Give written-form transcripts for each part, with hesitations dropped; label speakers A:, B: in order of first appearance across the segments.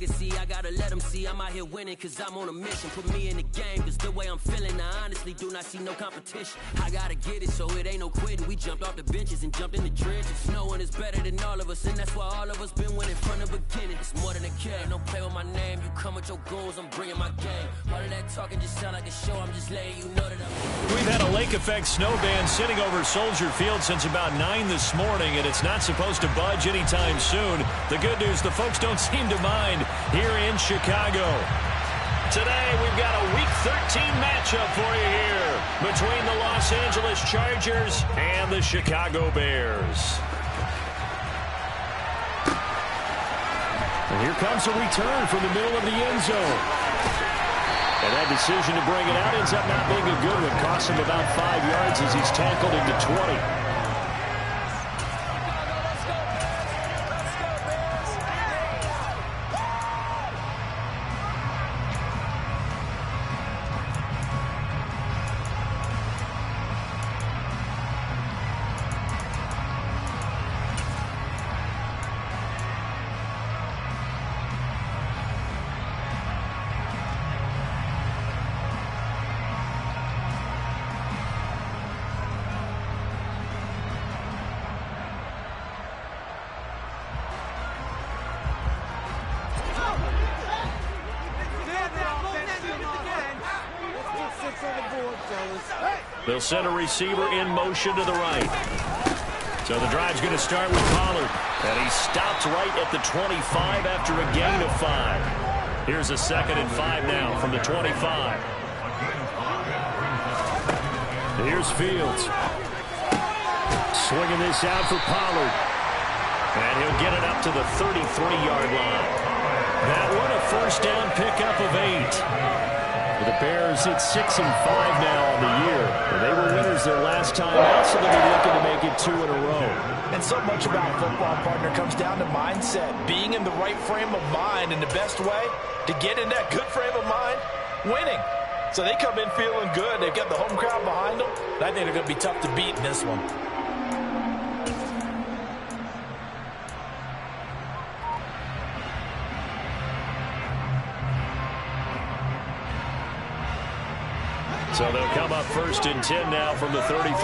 A: legacy. I gotta let them see I'm out here winning, cause I'm on a mission. Put me in the game, cause the way I'm feeling, I honestly do not see no competition. I gotta get it, so it ain't no quitting. We jumped off the benches and jumped in the trenches. No one is better than all of us, and that's why all of us been winning from the beginning. It's more than a game, don't play with my name. You come with your goons, I'm bringing my game. All of that talking just sound like a show, I'm just letting you know that I'm...
B: We've had a lake effect snow band sitting over Soldier Field since about 9 this morning, and it's not supposed to budge anytime soon. The good news, the folks don't seem to mind here in Chicago. Today, we've got a Week 13 matchup for you here between the Los Angeles Chargers and the Chicago Bears. And here comes a return from the middle of the end zone. And that decision to bring it out ends up not being a good one. Costs him about 5 yards as he's tackled into 20. They'll send a receiver in motion to the right. So the drive's going to start with Pollard. And he stopped right at the 25 after a gain of 5. Here's a 2nd and 5 now from the 25. Here's Fields. Swinging this out for Pollard. And he'll get it up to the 33-yard line. That one a first down pickup of 8. For the Bears, it's 6 and 5 now on the year. And they were winners their last time out, so they'll be looking to make it 2 in a row.
C: And so much about football, partner, comes down to mindset. Being in the right frame of mind, and the best way to get in that good frame of mind, winning. So they come in feeling good. They've got the home crowd behind them. And I think they're going to be tough to beat in this one.
B: So they'll come up 1st and 10 now from the 33.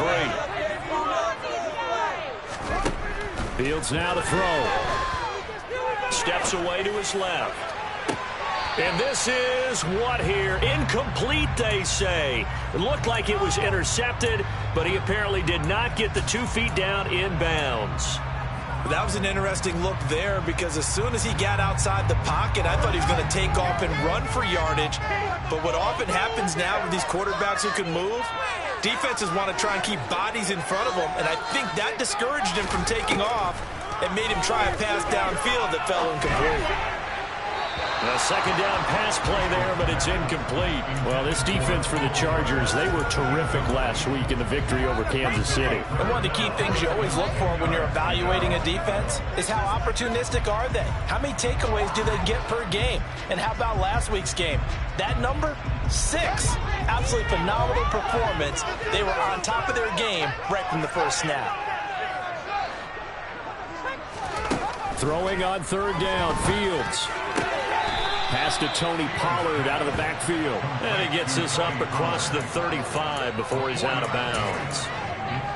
B: Fields now to throw. Steps away to his left. And this is what here? Incomplete, they say. It looked like it was intercepted, but he apparently did not get the 2 feet down in bounds.
C: That was an interesting look there, because as soon as he got outside the pocket, I thought he was going to take off and run for yardage. But what often happens now with these quarterbacks who can move, defenses want to try and keep bodies in front of them, and I think that discouraged him from taking off and made him try a pass downfield that fell incomplete.
B: A 2nd down pass play there, but it's incomplete. Well, this defense for the Chargers, they were terrific last week in the victory over Kansas City.
C: And one of the key things you always look for when you're evaluating a defense is how opportunistic are they? How many takeaways do they get per game? And how about last week's game? That number, 6. Absolutely phenomenal performance. They were on top of their game right from the first snap.
B: Throwing on 3rd down, Fields. Pass to Tony Pollard out of the backfield. And he gets this up across the 35 before he's out of bounds.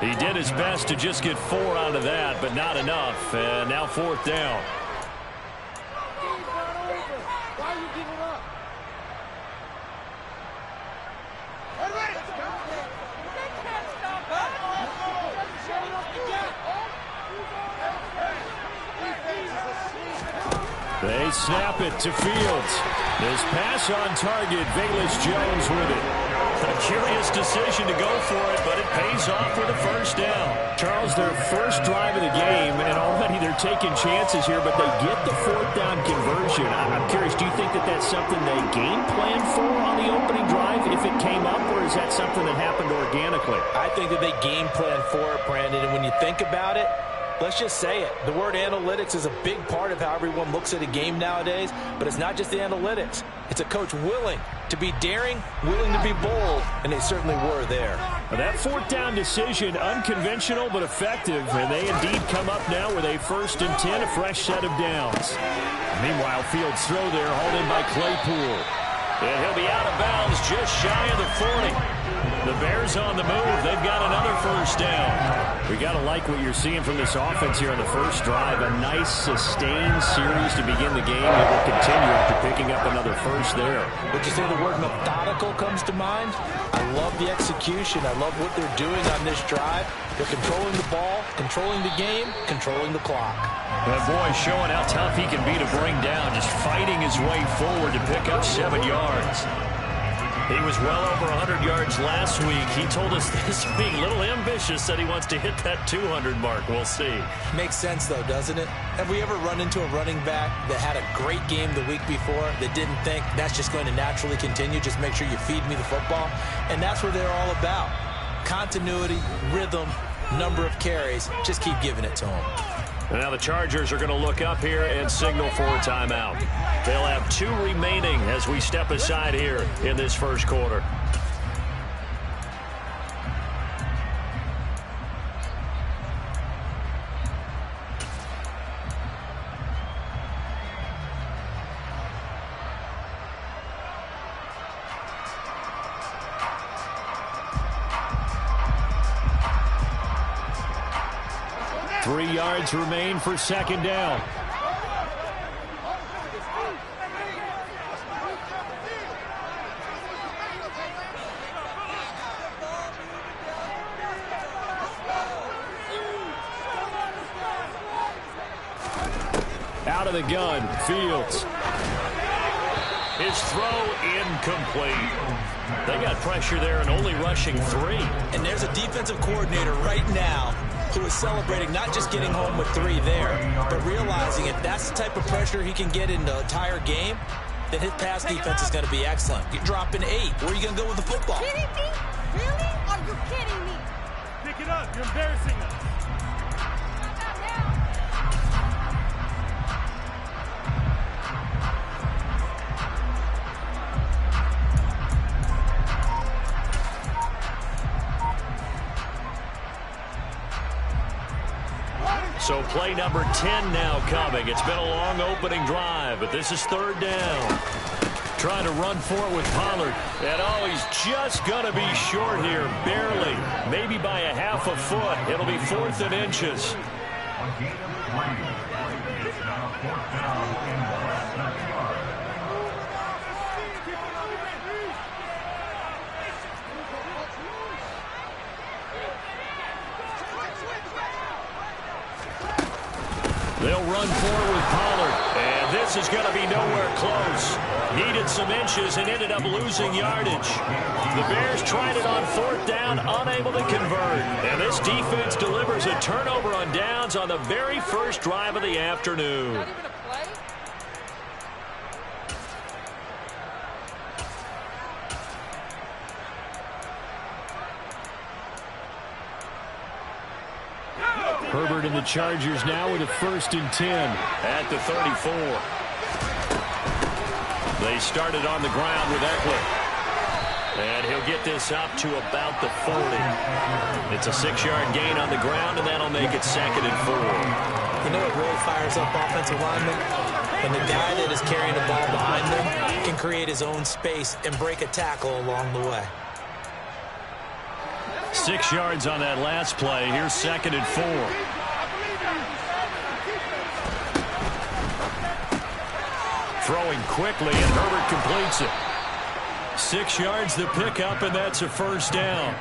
B: He did his best to just get 4 out of that, but not enough. And now 4th down. They snap it to Fields. This pass on target, Velus Jones with it. A curious decision to go for it, but it pays off with a first down. Charles, their first drive of the game, and already they're taking chances here, but they get the 4th down conversion. I'm curious, do you think that that's something they game planned for on the opening drive if it came up, or is that something that happened organically?
C: I think that they game planned for it, Brandon, and when you think about it, Let's just say it. The word analytics is a big part of how everyone looks at a game nowadays, but it's not just the analytics. It's a coach willing to be daring, willing to be bold, and they certainly were there.
B: Well, that fourth down decision, unconventional but effective, and they indeed come up now with a 1st and 10, a fresh set of downs. Meanwhile, Fields' throw there, hauled in by Claypool. And he'll be out of bounds just shy of the 40. The Bears on the move. They've got another 1st down. We got to like what you're seeing from this offense here on the first drive. A nice, sustained series to begin the game. It will continue after picking up another 1st there.
C: Would you say the word methodical comes to mind? I love the execution. I love what they're doing on this drive. They're controlling the ball, controlling the game, controlling the clock.
B: That boy showing how tough he can be to bring down, just fighting his way forward to pick up 7 yards. He was well over 100 yards last week. He told us this week, a little ambitious, said he wants to hit that 200 mark. We'll see.
C: Makes sense, though, doesn't it? Have we ever run into a running back that had a great game the week before that didn't think that's just going to naturally continue? Just make sure you feed me the football. And that's what they're all about. Continuity, rhythm, number of carries. Just keep giving it to them.
B: And now the Chargers are going to look up here and signal for a timeout. They'll have 2 remaining as we step aside here in this first quarter. Yards remain for 2nd down. Out of the gun, Fields. His throw incomplete. They got pressure there and only rushing 3.
C: And there's a defensive coordinator right now who is celebrating not just getting home with 3 there, but realizing if that's the type of pressure he can get in the entire game, then his pass defense is going to be excellent. You're dropping 8. Where are you going to go with the football?
D: Kidding me? Really? Are you kidding me?
E: Pick it up. You're embarrassing us.
B: So play number 10 now coming. It's been a long opening drive, but this is 3rd down. Trying to run for it with Pollard. And oh, he's just going to be short here, barely. Maybe by a half a foot. It'll be 4th and inches. They'll run forward with Pollard. And this is going to be nowhere close. Needed some inches and ended up losing yardage. The Bears tried it on 4th down, unable to convert. And this defense delivers a turnover on downs on the very first drive of the afternoon. Herbert and the Chargers now with a 1st and 10 at the 34. They started on the ground with Eckler. And he'll get this up to about the 40. It's a 6-yard gain on the ground, and that'll make it 2nd and 4.
C: You know what really fires up offensive linemen? When the guy that is carrying the ball behind them can create his own space and break a tackle along the way.
B: 6 yards on that last play. Here's 2nd and 4. Throwing quickly, and Herbert completes it. 6 yards the pickup, and that's a 1st down.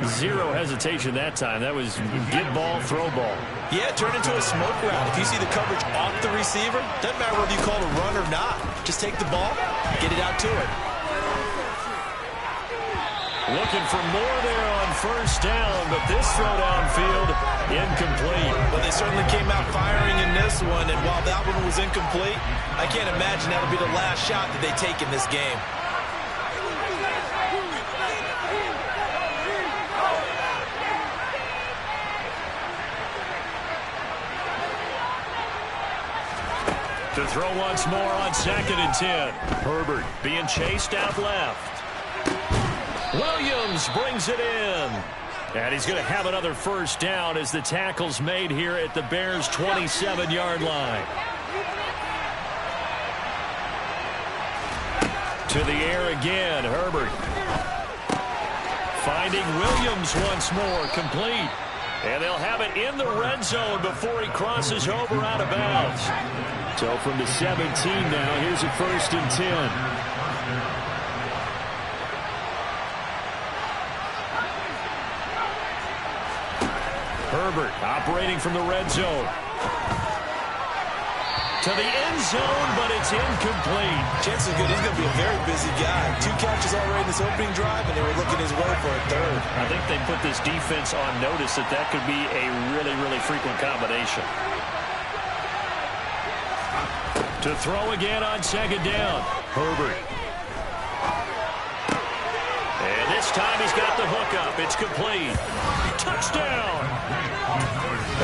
B: Zero hesitation that time. That was get ball, throw ball.
C: Yeah, it turned into a smoke round. If you see the coverage off the receiver, doesn't matter whether you call it a run or not. Just take the ball, get it out to it.
B: Looking for more there on 1st down, but this throw downfield, incomplete.
C: Well, they certainly came out firing in this one, and while that one was incomplete, I can't imagine that'll be the last shot that they take in this game.
B: To throw once more on 2nd and 10. Herbert being chased out left. Williams brings it in. And he's going to have another first down as the tackle's made here at the Bears' 27-yard line. To the air again, Herbert. Finding Williams once more, complete. And they'll have it in the red zone before he crosses over out of bounds. So from the 17 now, here's a 1st and 10. Herbert operating from the red zone. To the end zone, but it's incomplete.
C: Chances are good he's going to be a very busy guy. 2 catches already in this opening drive, and they were looking his way for a 3rd.
B: I think they put this defense on notice that could be a really, really frequent combination. To throw again on 2nd down. Herbert. And this time he's got the hook up. It's complete. Touchdown.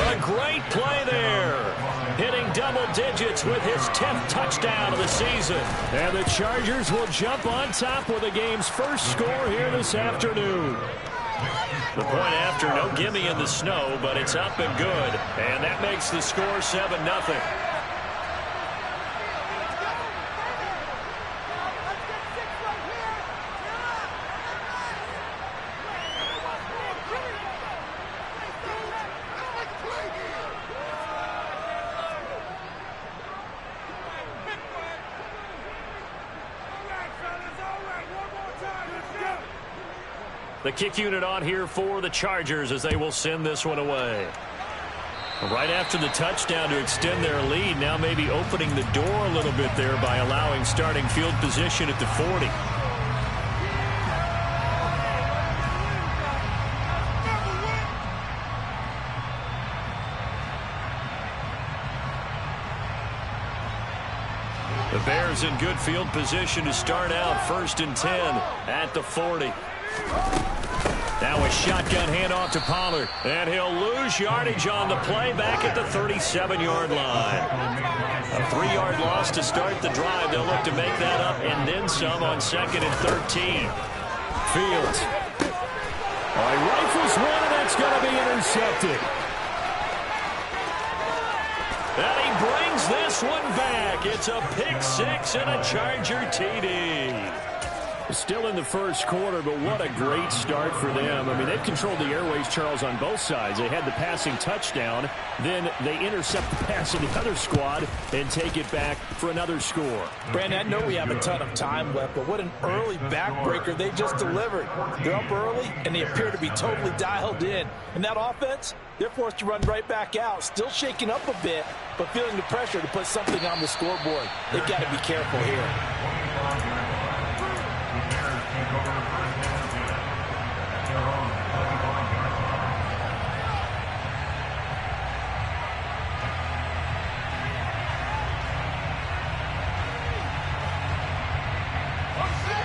B: A great play there. Hitting double digits with his 10th touchdown of the season. And the Chargers will jump on top with the game's first score here this afternoon. The point after, no gimme in the snow, but it's up and good. And that makes the score 7-0. The kick unit on here for the Chargers as they will send this one away. Right after the touchdown to extend their lead, now maybe opening the door a little bit there by allowing starting field position at the 40. The Bears in good field position to start out 1st and 10 at the 40. Now a shotgun handoff to Pollard, and he'll lose yardage on the play back at the 37-yard line. A 3-yard loss to start the drive. They'll look to make that up and then some on 2nd and 13. Fields. He rifles one, and that's going to be intercepted. And he brings this one back. It's a pick 6 and a Charger TD. Still in the first quarter, but what a great start for them. I mean, they've controlled the airways, Charles, on both sides. They had the passing touchdown. Then they intercept the pass of the other squad and take it back for another score.
C: Brandon, I know we have a ton of time left, but what an early backbreaker they just delivered. They're up early, and they appear to be totally dialed in. And that offense, they're forced to run right back out, still shaking up a bit, but feeling the pressure to put something on the scoreboard. They've got to be careful here.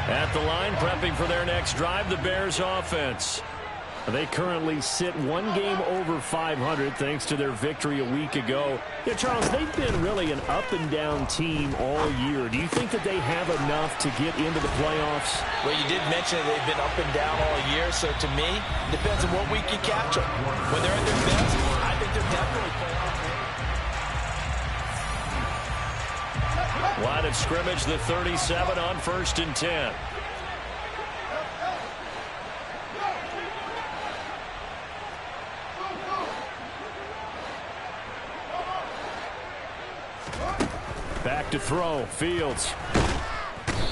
B: At the line, prepping for their next drive, the Bears offense. They currently sit one game over 500 thanks to their victory a week ago. Yeah, Charles, they've been really an up-and-down team all year. Do you think that they have enough to get into the playoffs?
C: Well, you did mention that they've been up and down all year, so to me, it depends on what week you catch them. When they're at their best, I think they're definitely playoff.
B: Line of scrimmage, the 37 on 1st and 10. Back to throw, Fields.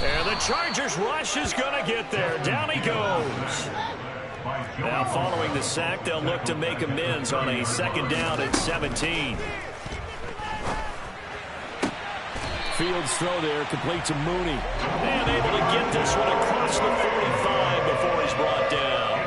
B: And the Chargers rush is going to get there. Down he goes. Now following the sack, they'll look to make amends on a 2nd down at 17. Fields throw there, complete to Mooney. And able to get this one across the 45 before he's brought down.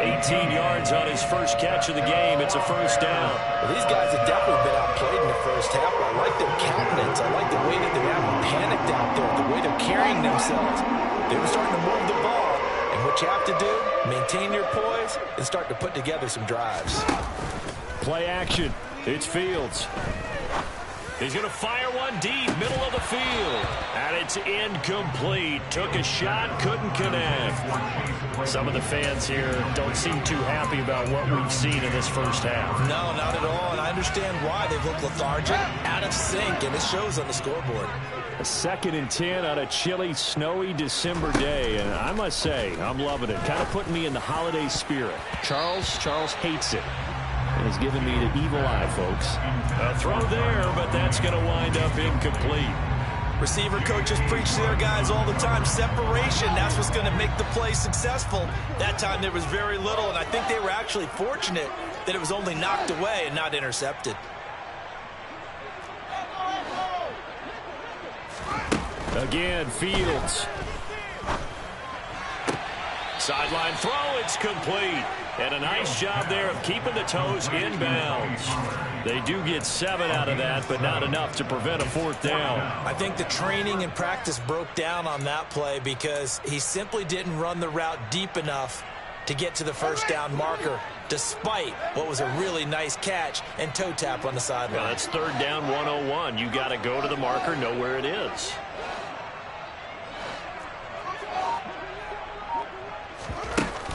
B: 18 yards on his first catch of the game. It's a 1st down.
C: Well, these guys have definitely been outplayed in the first half. I like their countenance. I like the way that they're having panicked out there, the way they're carrying themselves. They were starting to move the ball. And what you have to do, maintain your poise and start to put together some drives.
B: Play action. It's Fields. He's going to fire one deep, middle of the field. And it's incomplete. Took a shot, couldn't connect. Some of the fans here don't seem too happy about what we've seen in this first half.
C: No, not at all, and I understand why. They've looked lethargic, out of sync, and it shows on the scoreboard.
B: A 2nd and 10 on a chilly, snowy December day, and I must say, I'm loving it. Kind of putting me in the holiday spirit. Charles hates it. And has given me the evil eye, folks. A throw there, but that's going to wind up incomplete.
C: Receiver coaches preach to their guys all the time. Separation, that's what's going to make the play successful. That time there was very little, and I think they were actually fortunate that it was only knocked away and not intercepted.
B: Again, Fields. Sideline throw, it's complete. And a nice job there of keeping the toes inbounds. They do get 7 out of that, but not enough to prevent a 4th down.
C: I think the training and practice broke down on that play because he simply didn't run the route deep enough to get to the first down marker, despite what was a really nice catch and toe tap on the sideline.
B: Well, that's 3rd down 101. You got to go to the marker, know where it is.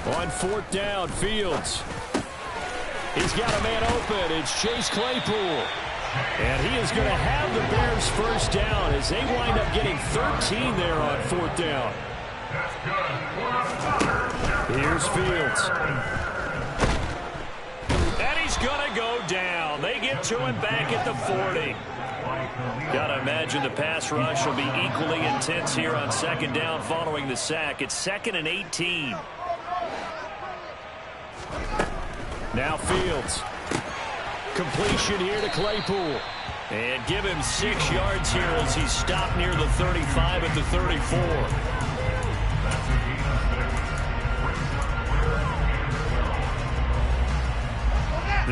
B: On 4th down, Fields. He's got a man open. It's Chase Claypool. And he is going to have the Bears first down as they wind up getting 13 there on 4th down. Here's Fields. And he's going to go down. They get to him back at the 40. Got to imagine the pass rush will be equally intense here on 2nd down following the sack. It's 2nd and 18. Now Fields. Completion here to Claypool. And give him 6 yards here as he's stopped near the 35 at the 34.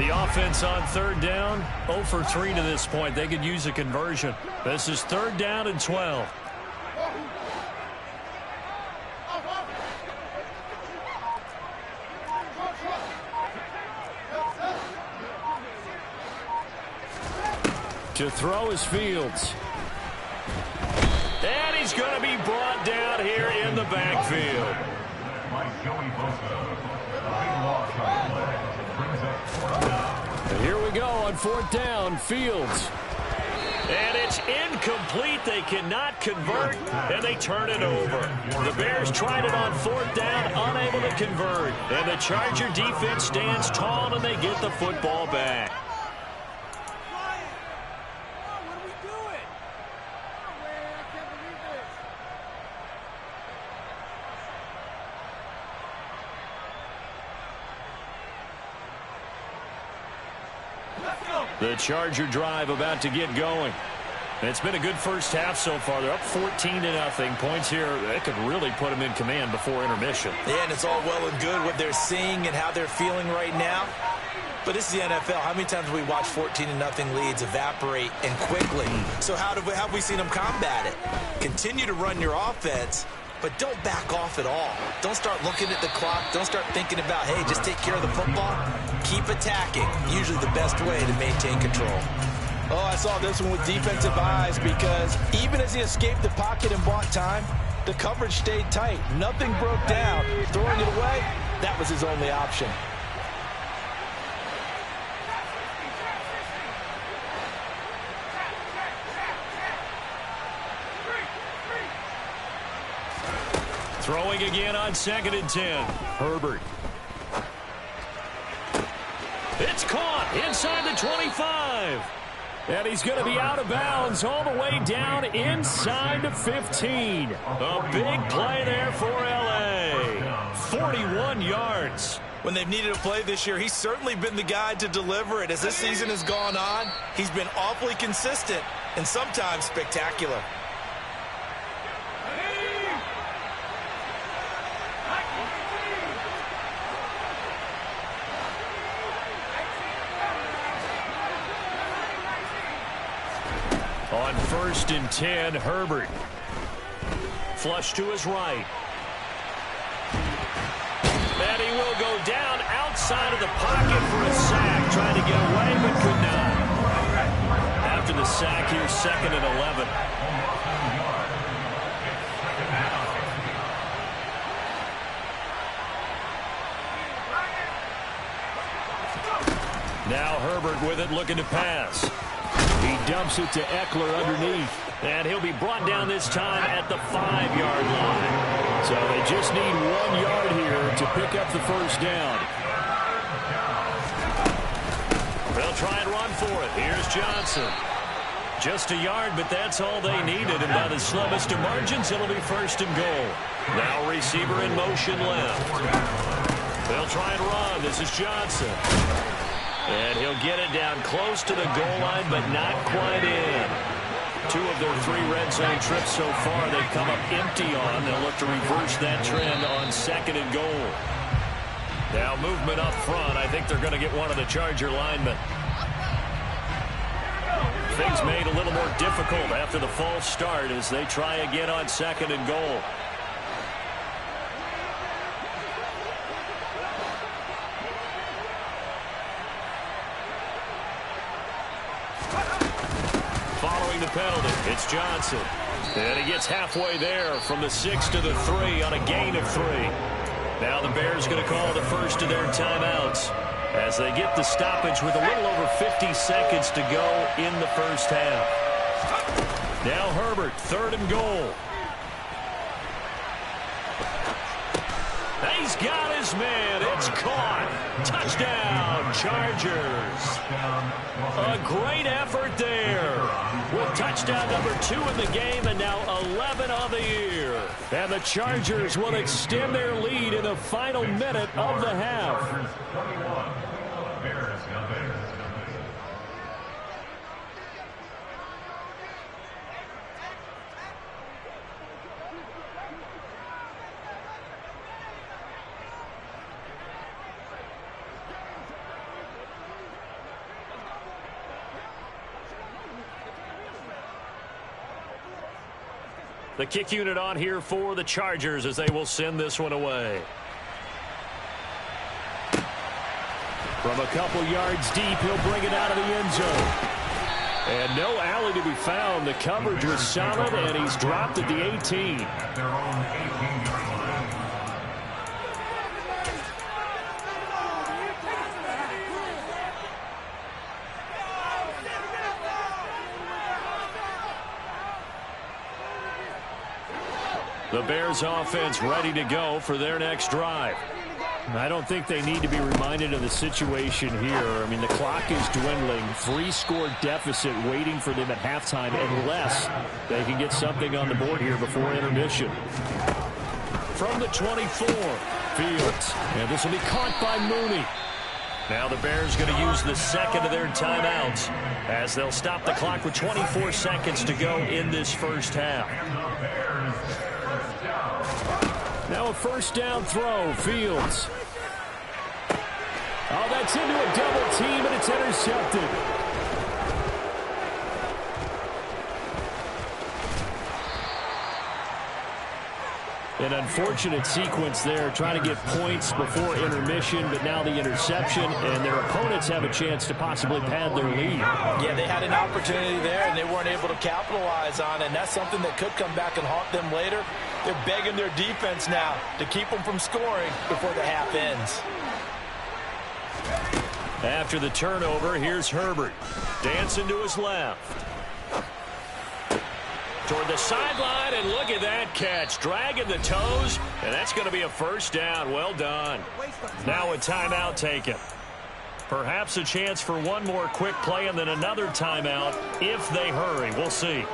B: The offense on 3rd down, 0 for 3 to this point. They could use a conversion. This is 3rd down and 12. To throw is Fields. And he's going to be brought down here in the backfield. And here we go on 4th down, Fields. And it's incomplete. They cannot convert, and they turn it over. The Bears tried it on 4th down, unable to convert. And the Charger defense stands tall, and they get the football back. The Charger drive about to get going. It's been a good first half so far. They're up 14-0. Points here, that could really put them in command before intermission.
C: Yeah, and it's all well and good what they're seeing and how they're feeling right now. But this is the NFL. How many times have we watched 14-0 leads evaporate and quickly? So how have we seen them combat it? Continue to run your offense, but don't back off at all. Don't start looking at the clock. Don't start thinking about, hey, just take care of the football. Keep attacking. Usually the best way to maintain control. Oh, I saw this one with defensive eyes because even as he escaped the pocket and bought time, the coverage stayed tight. Nothing broke down. Throwing it away, that was his only option.
B: Throwing again on 2nd and 10. Herbert. It's caught inside the 25. And he's going to be out of bounds all the way down inside the 15. A big play there for L.A. 41 yards.
C: When they've needed a play this year, he's certainly been the guy to deliver it. As this season has gone on, he's been awfully consistent and sometimes spectacular.
B: On 1st and 10, Herbert. Flush to his right. And he will go down outside of the pocket for a sack. Trying to get away, but could not. After after the sack here, 2nd and 11. Now Herbert with it, looking to pass. He dumps it to Eckler underneath. And he'll be brought down this time at the 5-yard line. So they just need 1 yard here to pick up the first down. They'll try and run for it. Here's Johnson. Just a yard, but that's all they needed. And by the slimmest of margins, it'll be 1st and goal. Now receiver in motion left. They'll try and run. This is Johnson. And he'll get it down close to the goal line, but not quite in. 2 of their 3 red zone trips so far they've come up empty on. They'll look to reverse that trend on 2nd and goal. Now movement up front. I think they're going to get one of the Charger linemen. Things made a little more difficult after the false start as they try again on 2nd and goal. Following the penalty, it's Johnson. And he gets halfway there from the 6 to the 3 on a gain of 3. Now the Bears going to call the first of their timeouts as they get the stoppage with a little over 50 seconds to go in the first half. Now Herbert, 3rd and goal. He's got his man. It's caught. Touchdown, Chargers. A great effort there. With touchdown number 2 in the game and now 11 on the year. And the Chargers will extend their lead in the final minute of the half. The kick unit on here for the Chargers as they will send this one away. From a couple yards deep, he'll bring it out of the end zone. And no alley to be found. The coverage was solid, and he's dropped at the 18. The Bears offense ready to go for their next drive. I don't think they need to be reminded of the situation here. I mean, the clock is dwindling. 3-score deficit waiting for them at halftime unless they can get something on the board here before intermission. From the 24, Fields. And this will be caught by Mooney. Now the Bears going to use the 2nd of their timeouts as they'll stop the clock with 24 seconds to go in this first half. Now a first down throw, Fields. Oh, that's into a double team, and it's intercepted. An unfortunate sequence there, trying to get points before intermission, but now the interception, and their opponents have a chance to possibly pad their lead.
C: Yeah, they had an opportunity there, and they weren't able to capitalize on it, and that's something that could come back and haunt them later. They're begging their defense now to keep them from scoring before the half ends.
B: After the turnover, here's Herbert. Dancing to his left. Toward the sideline, and look at that catch. Dragging the toes, and that's going to be a first down. Well done. Now a timeout taken. Perhaps a chance for one more quick play and then another timeout if they hurry. We'll see.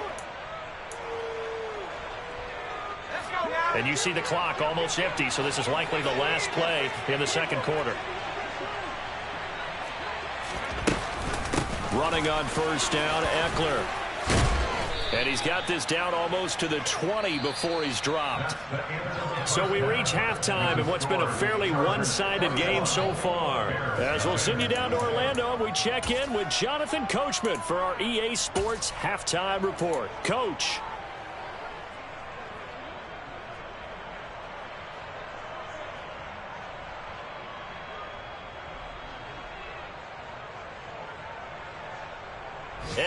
B: And you see the clock almost empty, so this is likely the last play in the second quarter. Running on first down, Eckler. And he's got this down almost to the 20 before he's dropped. So we reach halftime in what's been a fairly one-sided game so far. As we'll send you down to Orlando, and we check in with Jonathan Coachman for our EA Sports Halftime Report. Coach.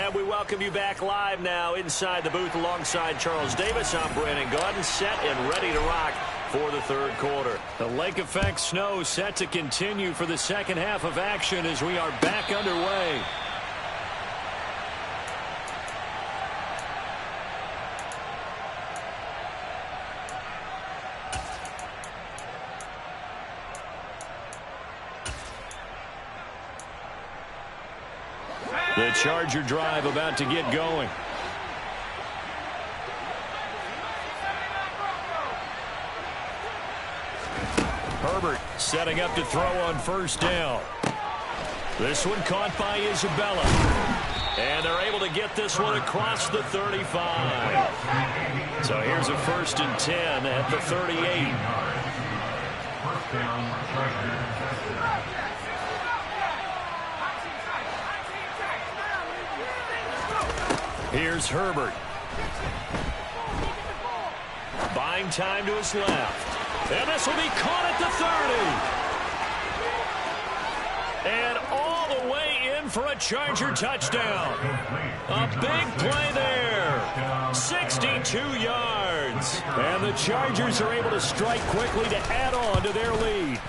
B: And we welcome you back live now inside the booth alongside Charles Davis. I'm Brandon Gaudin, set and ready to rock for the third quarter. The lake effect snow set to continue for the second half of action as we are back underway. The Charger drive about to get going. Herbert setting up to throw on first down. This one caught by Isabella. And they're able to get this one across the 35. So here's a 1st and 10 at the 38. Here's Herbert. Buying time to his left. And this will be caught at the 30. And all the way in for a Charger touchdown. A big play there. 62 yards. And the Chargers are able to strike quickly to add on to their lead.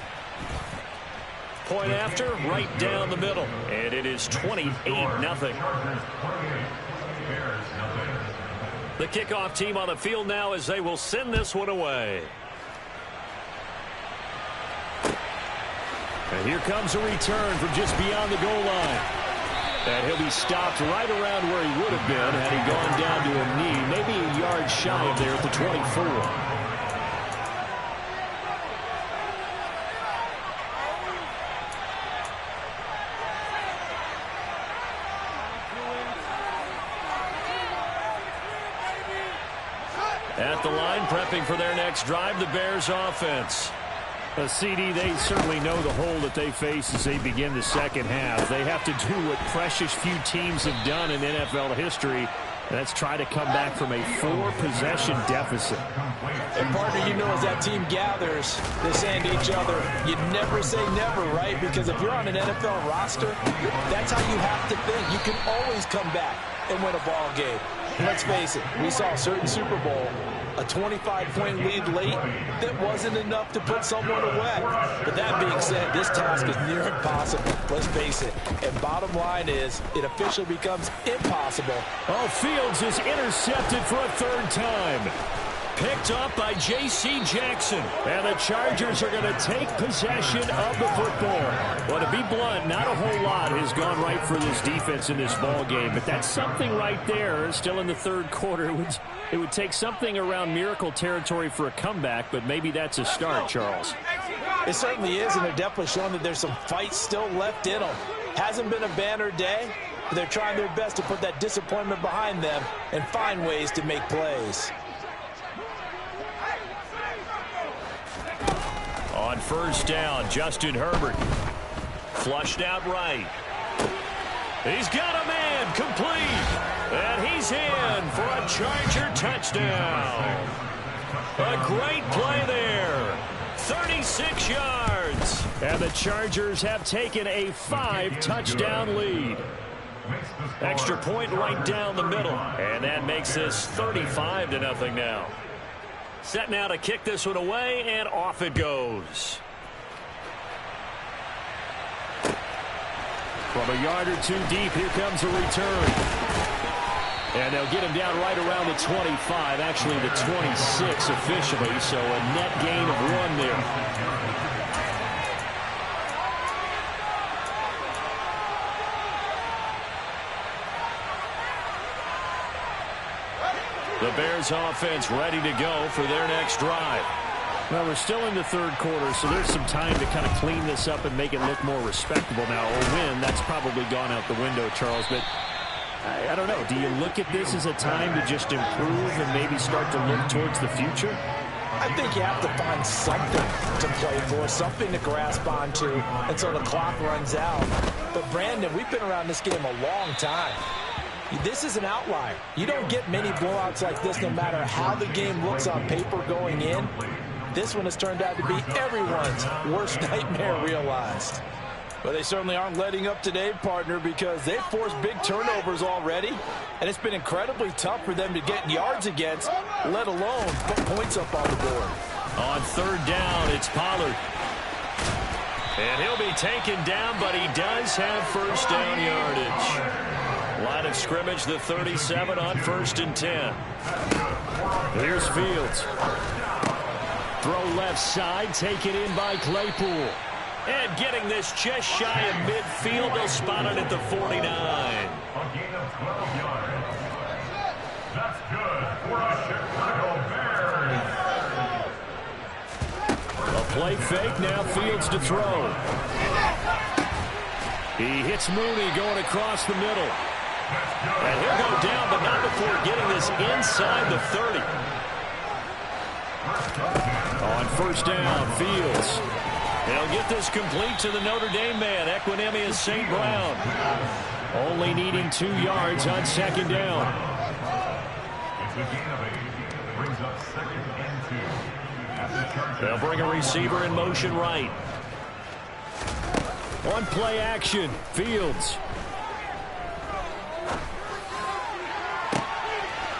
B: Point after, right down the middle. And it is 28-0. The kickoff team on the field now as they will send this one away. And here comes a return from just beyond the goal line. And he'll be stopped right around where he would have been had he gone down to a knee, maybe a yard shy of there at the 24. At the line, prepping for their next drive, the Bears offense. A CD, they certainly know the hole that they face as they begin the second half. They have to do what precious few teams have done in NFL history. That's try to come back from a 4-possession deficit.
C: And partner, you know, as that team gathers, they're saying to each other, you never say never, right? Because if you're on an NFL roster, that's how you have to think. You can always come back and win a ball game. Let's face it, we saw a certain Super Bowl, a 25-point lead late that wasn't enough to put someone away. But that being said, this task is near impossible. Let's face it. And bottom line is, it officially becomes impossible.
B: Oh, Fields is intercepted for a 3rd time. Picked up by J.C. Jackson. And the Chargers are going to take possession of the football. Well, to be blunt, not a whole lot has gone right for this defense in this ball game. But that's something right there. Still in the 3rd quarter. It would take something around miracle territory for a comeback, but maybe that's a start, Charles.
C: It certainly is, and they're definitely showing that there's some fight still left in them. Hasn't been a banner day, but they're trying their best to put that disappointment behind them and find ways to make plays.
B: On first down, Justin Herbert. Flushed out right. He's got a man complete. And he's in for a Charger touchdown. A great play there. 36 yards. And the Chargers have taken a 5-touchdown lead. Extra point right down the middle. And that makes this 35-0 now. Set now to kick this one away, and off it goes. From a yard or two deep, here comes a return. And they'll get him down right around the 25, actually the 26 officially, so a net gain of 1 there. The Bears offense ready to go for their next drive. Well, we're still in the 3rd quarter, so there's some time to kind of clean this up and make it look more respectable now. A win, that's probably gone out the window, Charles, but I don't know. Do you look at this as a time to just improve and maybe start to look towards the future?
C: I think you have to find something to play for, something to grasp onto until the clock runs out. But, Brandon, we've been around this game a long time. This is an outlier. You don't get many blowouts like this no matter how the game looks on paper going in. This one has turned out to be everyone's worst nightmare realized. Well, they certainly aren't letting up today, partner, because they've forced big turnovers already, and it's been incredibly tough for them to get yards against, let alone put points up on the board.
B: On third down, it's Pollard. And he'll be taken down, but he does have first down yardage. Line of scrimmage, the 37 on 1st and 10. Here's Fields. Throw left side, taken in by Claypool. And getting this just shy of midfield, they'll spot it at the 49.
E: A gain of 12 yards. That's good for the Chicago Bears.
B: A play fake, now Fields to throw. He hits Mooney going across the middle. And he'll go down, but not before getting this inside the 30. On first down, Fields. They'll get this complete to the Notre Dame man, Equinemius St. Brown. Only needing 2 yards on second down.
E: It's a gain of 8. Brings up 2nd and 2.
B: They'll bring a receiver in motion right. On play action, Fields.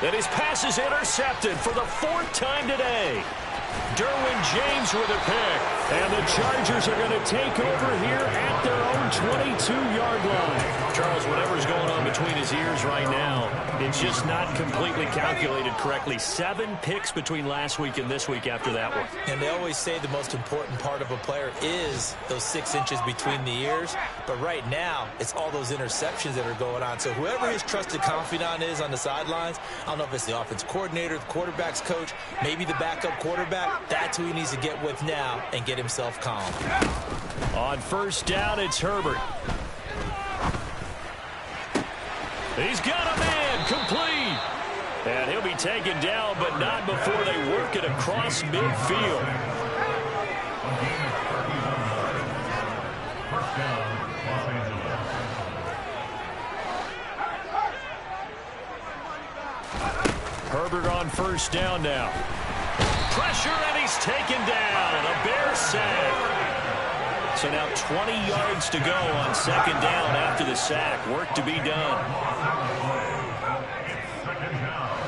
B: And his pass is intercepted for the 4th time today. Derwin James with a pick. And the Chargers are going to take over here at their own 22-yard line. Charles, whatever's going on between his ears right now, it's just not completely calculated correctly. 7 picks between last week and this week after that one.
C: And they always say the most important part of a player is those 6 inches between the ears. But right now, it's all those interceptions that are going on. So whoever his trusted confidant is on the sidelines, I don't know if it's the offense coordinator, the quarterback's coach, maybe the backup quarterback, that's who he needs to get with now and get himself calm.
B: On first down, it's Herbert. He's got a man complete. And he'll be taken down, but not before they work it across midfield.
E: First down, Los Angeles.
B: Herbert on first down now. Pressure, and he's taken down. A Bear sack. So now 20 yards to go on second down after the sack. Work to be done.
E: It's 2nd down.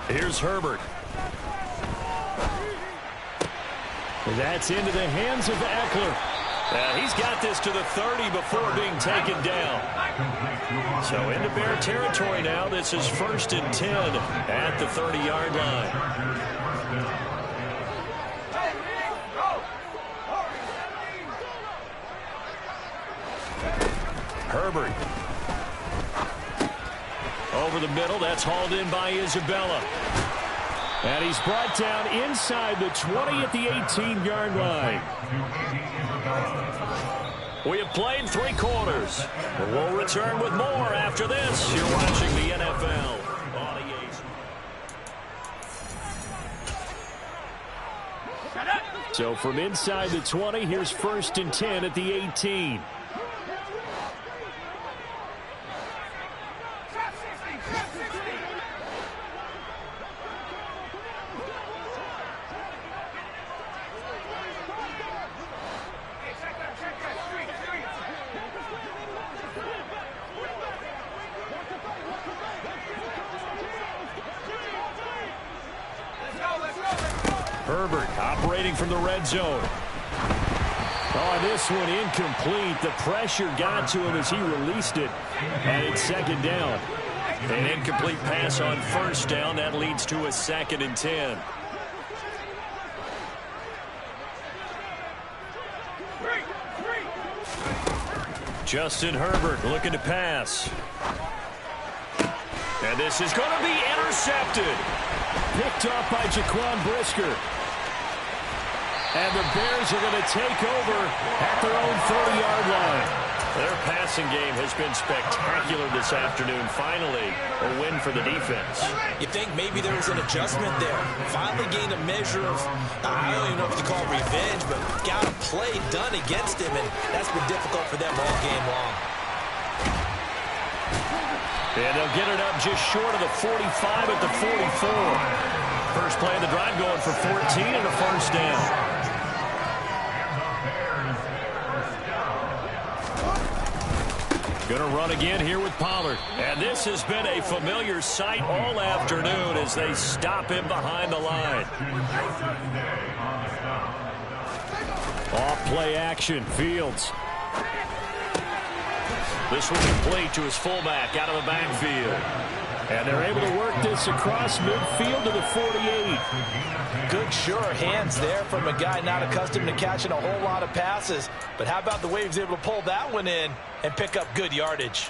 B: Here's Herbert. That's into the hands of Eckler. He's got this to the 30 before being taken down. So into Bear territory now. This is 1st and 10 at the 30-yard line. Herbert. Over the middle. That's hauled in by Isabella. And he's brought down inside the 20 at the 18-yard line. We have played 3 quarters. We'll return with more after this. You're watching the NFL on EA. So from inside the 20, here's 1st and 10 at the 18. Herbert operating from the red zone. Oh, this one incomplete. The pressure got to him as he released it. And it's second down. An incomplete pass on first down. That leads to a 2nd and 10. Justin Herbert looking to pass. And this is going to be intercepted. Picked off by Jaquan Brisker. And the Bears are going to take over at their own 30-yard line. Their passing game has been spectacular this afternoon. Finally, a win for the defense.
C: You think maybe there was an adjustment there. Finally gained a measure of, I don't even know if you call it revenge, but got a play done against him, and that's been difficult for them all game long.
B: And they'll get it up just short of the 45 at the 44. First play of the drive going for 14 and a first down. Going to run again here with Pollard. And this has been a familiar sight all afternoon as they stop him behind the line. Off play action. Fields. This one complete to his fullback out of the backfield. And they're able to work this across midfield to the 48.
C: Good, sure hands there from a guy not accustomed to catching a whole lot of passes. But how about the way he was able to pull that one in and pick up good yardage?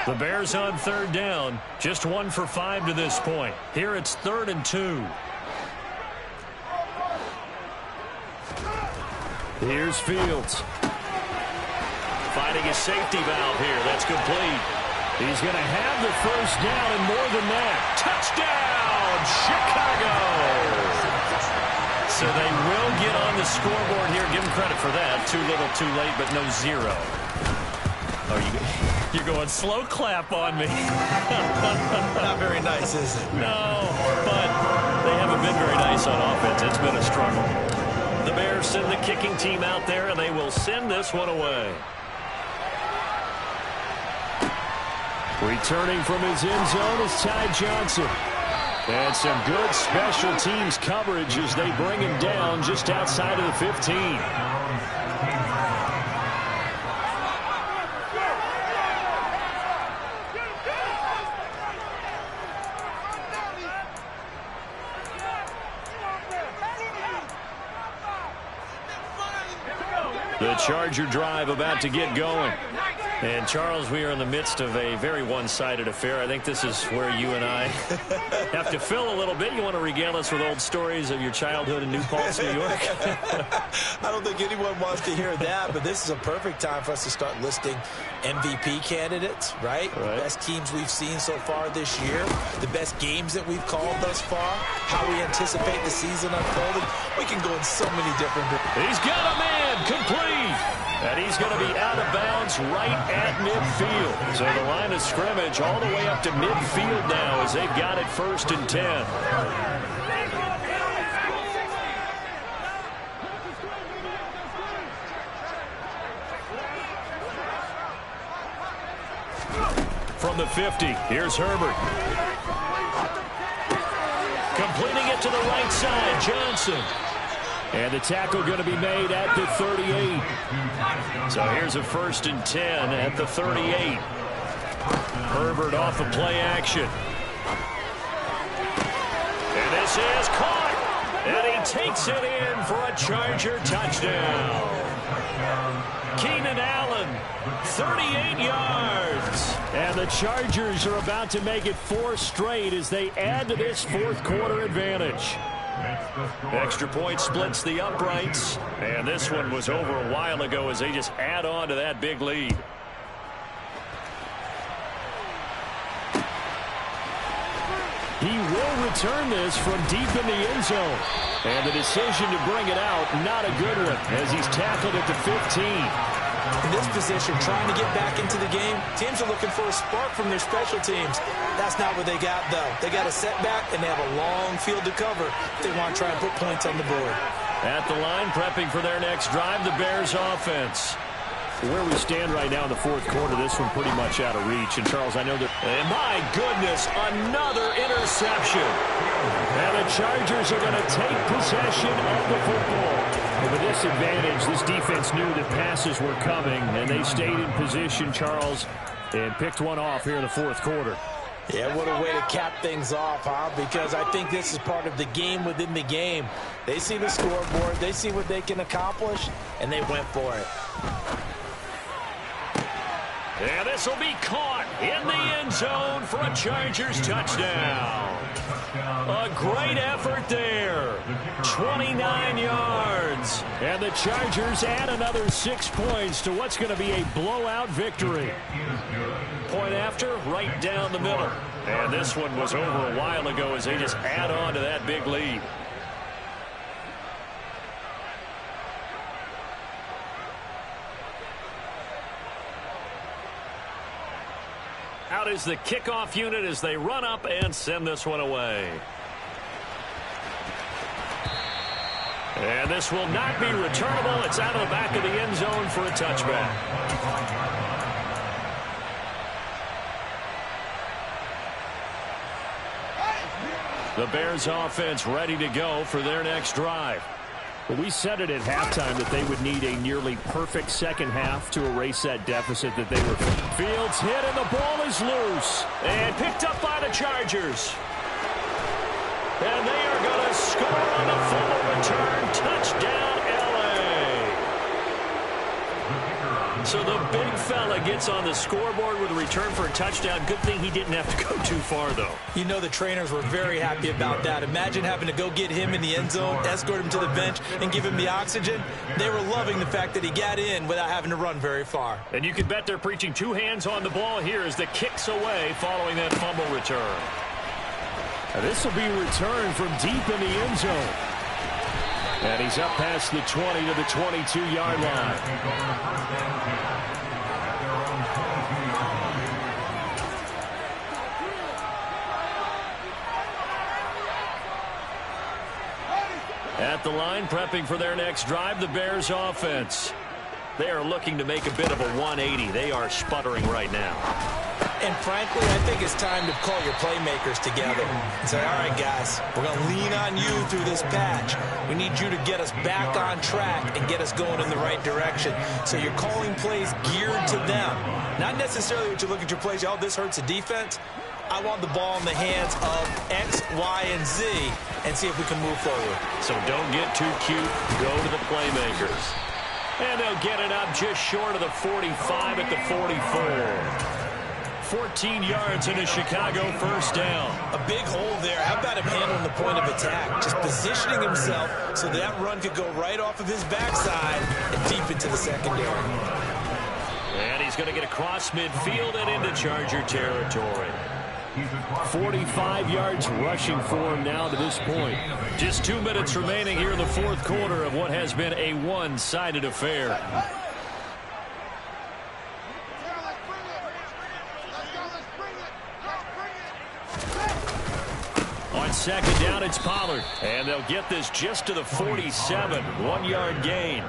B: The Bears on third down. Just 1 for 5 to this point. Here it's 3rd and 2. Here's Fields. Finding a safety valve here. That's complete. He's going to have the first down and more than that. Touchdown, Chicago! So they will get on the scoreboard here. Give them credit for that. Too little, too late, but no zero. Oh, you're going slow clap on me.
C: Not very nice, is it?
B: No, but they haven't been very nice on offense. It's been a struggle. The Bears send the kicking team out there, and they will send this one away. Returning from his end zone is Ty Johnson. And some good special teams coverage as they bring him down just outside of the 15. The Charger drive about to get going. And, Charles, we are in the midst of a very one-sided affair. I think this is where you and I have to fill a little bit. You want to regale us with old stories of your childhood in New Paltz, New York?
C: I don't think anyone wants to hear that, but this is a perfect time for us to start listing MVP candidates, right? The best teams we've seen so far this year, the best games that we've called thus far, how we anticipate the season unfolding. We can go in so many different directions.
B: He's got a man complete. And he's going to be out of bounds right at midfield. So the line of scrimmage all the way up to midfield now as they've got it 1st and 10. From the 50, here's Herbert. Completing it to the right side, Johnson. And the tackle going to be made at the 38. So here's a 1st and 10 at the 38. Herbert off of play action. And this is caught. And he takes it in for a Charger touchdown. Keenan Allen, 38 yards. And the Chargers are about to make it 4 straight as they add to this 4th quarter advantage. Extra point splits the uprights. And this one was over a while ago as they just add on to that big lead. He will return this from deep in the end zone. And the decision to bring it out, not a good one, as he's tackled at the 15.
C: In this position, trying to get back into the game, teams are looking for a spark from their special teams. That's not what they got, though. They got a setback, and they have a long field to cover if they want to try and put points on the board.
B: At the line, prepping for their next drive, the Bears offense. Where we stand right now in the 4th quarter, this one pretty much out of reach. And, Charles, I know that... And my goodness, another interception. And the Chargers are going to take possession of the football. And with this advantage, this defense knew that passes were coming, and they stayed in position, Charles, and picked one off here in the 4th quarter.
C: Yeah, what a way to cap things off, huh? Because I think this is part of the game within the game. They see the scoreboard, they see what they can accomplish, and they went for it.
B: And this will be caught in the end zone for a Chargers touchdown. A great effort there. 29 yards. And the Chargers add another 6 points to what's going to be a blowout victory. Point after, right down the middle. And this one was over a while ago as they just add on to that big lead. is the kickoff unit as they run up and send this one away. And this will not be returnable. It's out of the back of the end zone for a touchback. The Bears offense ready to go for their next drive.
F: Well, we said it at halftime that they would need a nearly perfect second half to erase that deficit that they were.
B: Fields hit and the ball is loose. And picked up by the Chargers. And they are going to score on the fumble return. Touchdown, L.A. So the big fella gets on the scoreboard with a return for a touchdown. Good thing he didn't have to go too far, though.
C: You know the trainers were very happy about that. Imagine having to go get him in the end zone, escort him to the bench, and give him the oxygen. They were loving the fact that he got in without having to run very far.
B: And you can bet they're preaching two hands on the ball here as the kick's away following that fumble return.
F: This will be returned from deep in the end zone. And he's up past the 20 to the 22-yard line.
B: At the line, prepping for their next drive, the Bears offense. They are looking to make a bit of a 180. They are sputtering right now.
C: And frankly, I think it's time to call your playmakers together and say, all right, guys, we're going to lean on you through this patch. We need you to get us back on track and get us going in the right direction. So you're calling plays geared to them. Not necessarily what you look at your plays, oh, this hurts the defense. I want the ball in the hands of X, Y, and Z and see if we can move forward.
B: So don't get too cute. Go to the playmakers. And they'll get it up just short of the 45 at the 44. 14 yards in a Chicago first down.
C: A big hole there. How about him handling the point of attack? Just positioning himself so that run could go right off of his backside and deep into the secondary.
B: And he's going to get across midfield and into Charger territory.
F: 45 yards rushing for him now to this point.
B: Just 2 minutes remaining here in the fourth quarter of what has been a one-sided affair. On second down, it's Pollard. And they'll get this just to the 47. 1-yard gain.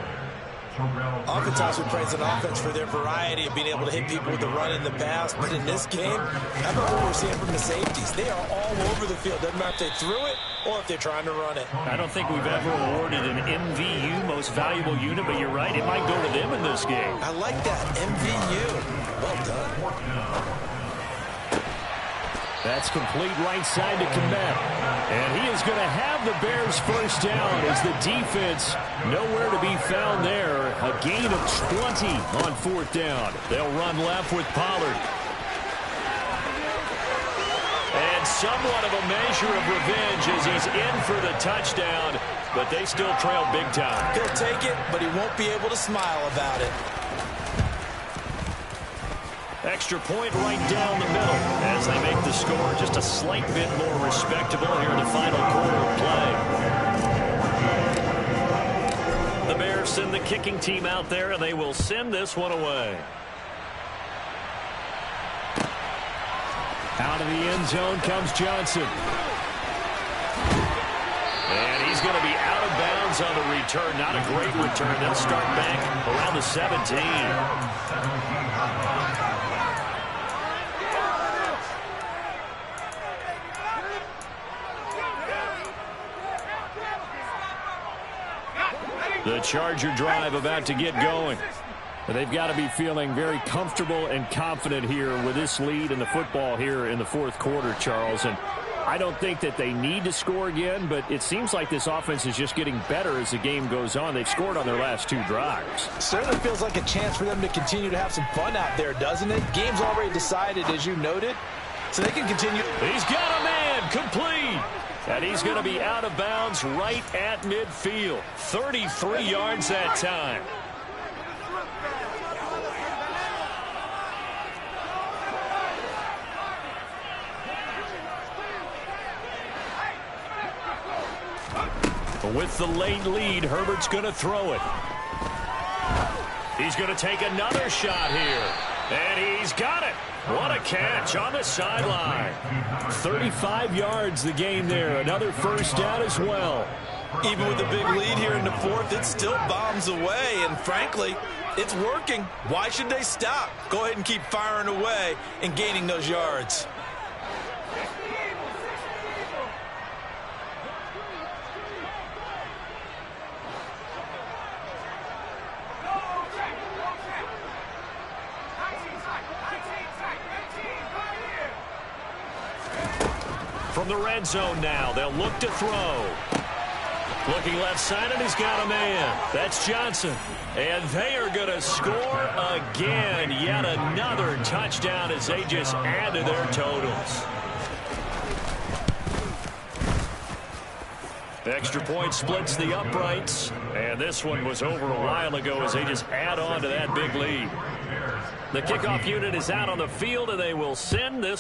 C: Oftentimes we praise an offense for their variety of being able to hit people with the run in the pass. But in this game, how about what we're seeing from the safeties? They are all over the field. Doesn't matter if they threw it or if they're trying to run it.
B: I don't think we've ever awarded an MVU, most valuable unit, but you're right. It might go to them in this game.
C: I like that. MVU. Well done.
F: That's complete right side to Kmet. And he is going to have the Bears first down as the defense nowhere to be found there. A gain of 20 on fourth down.
B: They'll run left with Pollard. And somewhat of a measure of revenge as he's in for the touchdown, but they still trail big time.
C: He'll take it, but he won't be able to smile about it.
B: Extra point right down the middle as they make the score just a slight bit more respectable here in the final quarter of play. The Bears send the kicking team out there, and they will send this one away.
F: Out of the end zone comes Johnson.
B: And he's going to be out of bounds on the return. Not a great return. They'll start back around the 17. The Charger drive about to get going.
F: They've got to be feeling very comfortable and confident here with this lead in the football here in the fourth quarter, Charles. And I don't think that they need to score again, but it seems like this offense is just getting better as the game goes on. They've scored on their last 2 drives.
C: Certainly feels like a chance for them to continue to have some fun out there, doesn't it? Game's already decided, as you noted, so they can continue.
B: He's got a man, complete. And he's going to be out of bounds right at midfield. 33 yards that time. With the late lead, Herbert's going to throw it. He's going to take another shot here. And he's got it. What a catch on the sideline.
F: 35 yards the game there. Another first down as well.
C: Even with a big lead here in the fourth, it still bombs away. And frankly, it's working. Why should they stop? Go ahead and keep firing away and gaining those yards.
B: From the red zone now, they'll look to throw. Looking left side, and he's got a man. That's Johnson. And they are going to score again. Yet another touchdown as they just add to their totals. Extra point splits the uprights. And this one was over a while ago as they just add on to that big lead. The kickoff unit is out on the field, and they will send this